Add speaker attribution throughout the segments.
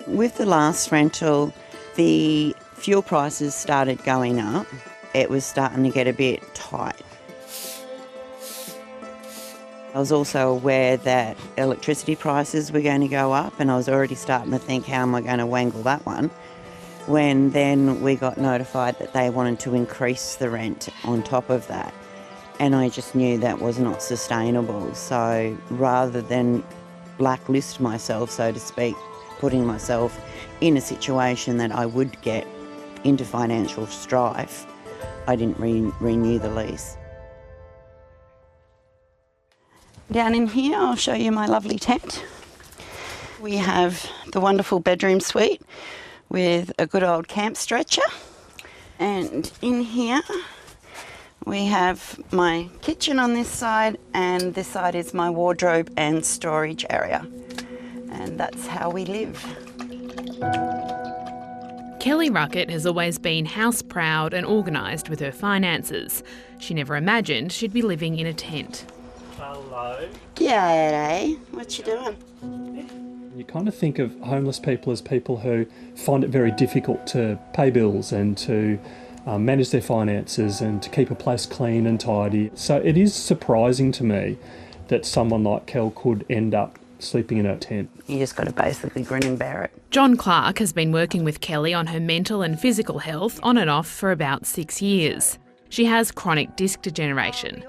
Speaker 1: With the last rental, the fuel prices started going up. It was starting to get a bit tight. I was also aware that electricity prices were going to go up, and I was already starting to think, how am I going to wangle that one? When then we got notified that they wanted to increase the rent on top of that. And I just knew that was not sustainable. So rather than blacklist myself, so to speak, putting myself in a situation that I would get into financial strife, I didn't renew the lease. Down in here, I'll show you my lovely tent. We have the wonderful bedroom suite with a good old camp stretcher. And in here, we have my kitchen on this side, and this side is my wardrobe and storage area. And that's how we live.
Speaker 2: Kelly Ruckett has always been house proud and organised with her finances. She never imagined she'd be living in a tent.
Speaker 3: Hello.
Speaker 1: G'day, what you doing?
Speaker 3: You kind of think of homeless people as people who find it very difficult to pay bills and to manage their finances and to keep a place clean and tidy. So it is surprising to me that someone like Kel could end up sleeping in a tent.
Speaker 1: You just got to basically grin and bear it.
Speaker 2: John Clark has been working with Kelly on her mental and physical health on and off for about 6 years. She has chronic disc degeneration.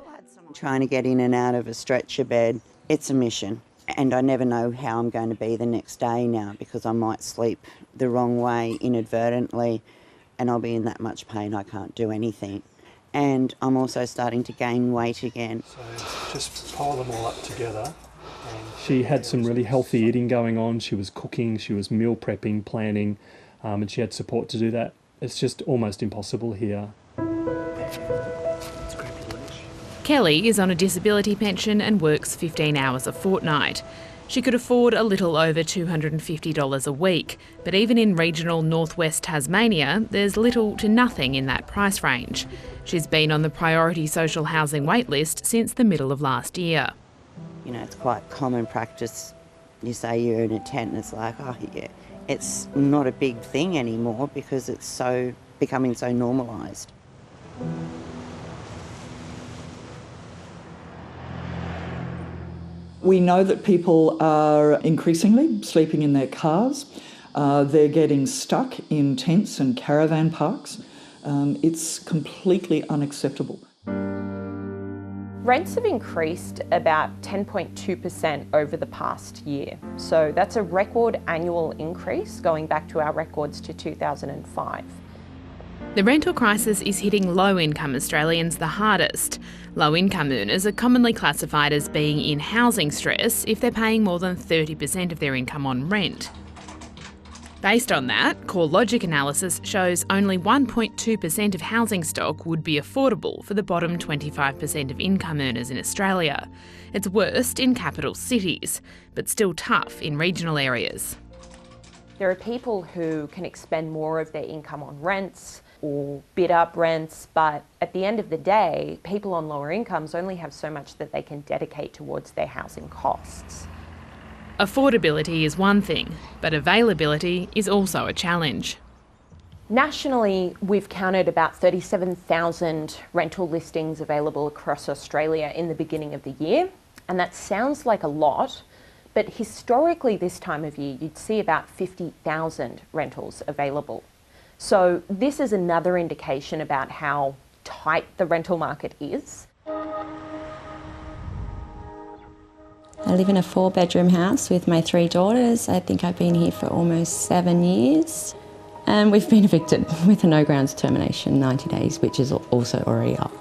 Speaker 1: Trying to get in and out of a stretcher bed, it's a mission. And I never know how I'm going to be the next day now, because I might sleep the wrong way inadvertently and I'll be in that much pain I can't do anything. And I'm also starting to gain weight again.
Speaker 3: So just pile them all up together. She had some really healthy eating going on. She was cooking, she was meal prepping, planning, and she had support to do that. It's just almost impossible here.
Speaker 2: Kelly is on a disability pension and works 15 hours a fortnight. She could afford a little over $250 a week, but even in regional northwest Tasmania, there's little to nothing in that price range. She's been on the priority social housing waitlist since the middle of last year.
Speaker 1: You know, it's quite common practice. You say you're in a tent and it's like, oh yeah, it's not a big thing anymore because it's so becoming so normalised.
Speaker 4: We know that people are increasingly sleeping in their cars. They're getting stuck in tents and caravan parks. It's completely unacceptable.
Speaker 5: Rents have increased about 10.2% over the past year. So that's a record annual increase going back to our records to 2005.
Speaker 2: The rental crisis is hitting low-income Australians the hardest. Low-income earners are commonly classified as being in housing stress if they're paying more than 30% of their income on rent. Based on that, CoreLogic analysis shows only 1.2% of housing stock would be affordable for the bottom 25% of income earners in Australia. It's worst in capital cities, but still tough in regional areas.
Speaker 5: There are people who can expend more of their income on rents or bid up rents, but at the end of the day, people on lower incomes only have so much that they can dedicate towards their housing costs.
Speaker 2: Affordability is one thing, but availability is also a challenge.
Speaker 5: Nationally, we've counted about 37,000 rental listings available across Australia in the beginning of the year, and that sounds like a lot, but historically this time of year you'd see about 50,000 rentals available. So this is another indication about how tight the rental market is.
Speaker 6: I live in a 4-bedroom house with my 3 daughters. I think I've been here for almost 7 years. And we've been evicted with a no grounds termination, 90 days, which is also already up.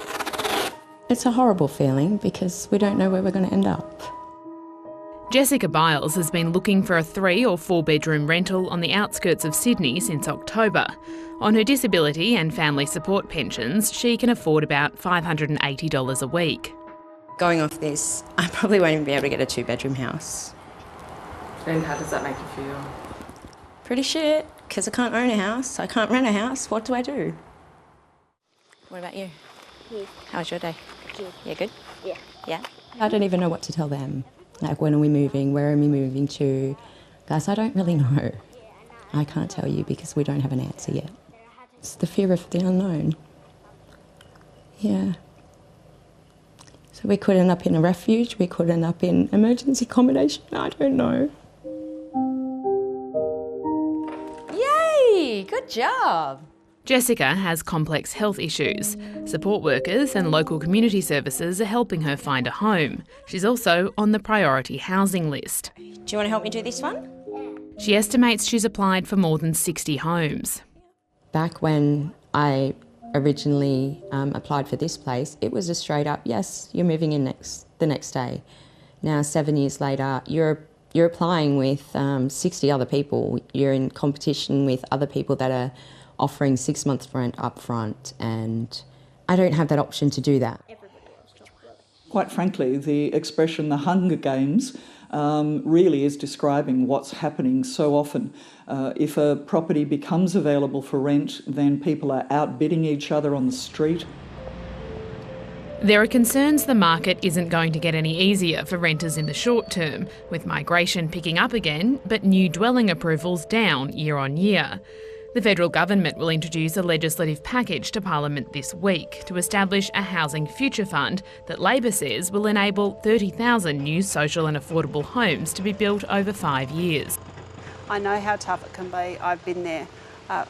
Speaker 6: It's a horrible feeling because we don't know where we're going to end up.
Speaker 2: Jessica Biles has been looking for a 3 or 4-bedroom rental on the outskirts of Sydney since October. On her disability and family support pensions, she can afford about $580 a week.
Speaker 6: Going off this, I probably won't even be able to get a 2-bedroom house.
Speaker 7: And how does that make you feel?
Speaker 6: Pretty shit, because I can't own a house, I can't rent a house. What do I do? What about you?
Speaker 8: Good.
Speaker 6: How was your day?
Speaker 8: Good.
Speaker 6: Yeah, good?
Speaker 8: Yeah.
Speaker 6: Yeah? I don't even know what to tell them. Like, when are we moving? Where are we moving to? Guys, I don't really know. I can't tell you because we don't have an answer yet. It's the fear of the unknown. Yeah. So we could end up in a refuge, we could end up in emergency accommodation, I don't know.
Speaker 8: Yay! Good job!
Speaker 2: Jessica has complex health issues. Support workers and local community services are helping her find a home. She's also on the priority housing list.
Speaker 8: Do you want to help me do this one?
Speaker 2: She estimates she's applied for more than 60 homes.
Speaker 6: Back when I originally applied for this place, it was a straight up, yes, you're moving in the next day. Now, 7 years later, you're applying with 60 other people. You're in competition with other people that are offering 6 months rent up front, and I don't have that option to do that.
Speaker 4: Quite frankly, the expression the Hunger Games really is describing what's happening so often. If a property becomes available for rent, then people are outbidding each other on the street.
Speaker 2: There are concerns the market isn't going to get any easier for renters in the short term, with migration picking up again, but new dwelling approvals down year on year. The federal government will introduce a legislative package to Parliament this week to establish a housing future fund that Labor says will enable 30,000 new social and affordable homes to be built over 5 years.
Speaker 9: I know how tough it can be. I've been there.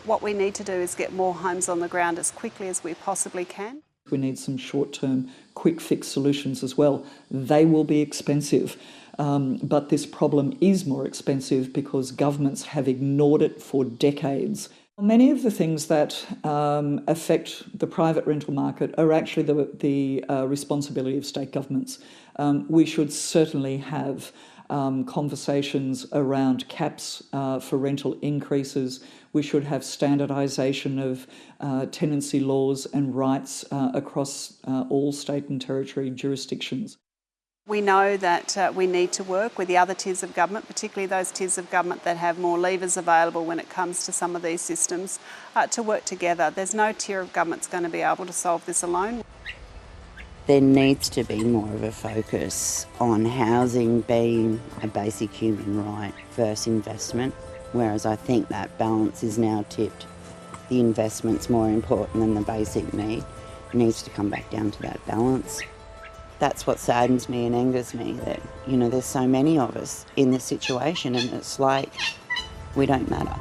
Speaker 9: What we need to do is get more homes on the ground as quickly as we possibly can.
Speaker 4: We need some short-term, quick-fix solutions as well. They will be expensive, but this problem is more expensive because governments have ignored it for decades. Many of the things that affect the private rental market are actually the responsibility of state governments. We should certainly have conversations around caps for rental increases. We should have standardisation of tenancy laws and rights across all state and territory jurisdictions.
Speaker 9: We know that we need to work with the other tiers of government, particularly those tiers of government that have more levers available when it comes to some of these systems, to work together. There's no tier of government that's going to be able to solve this alone.
Speaker 1: There needs to be more of a focus on housing being a basic human right versus investment, whereas I think that balance is now tipped. The investment's more important than the basic need. It needs to come back down to that balance. That's what saddens me and angers me, that, there's so many of us in this situation and it's like we don't matter.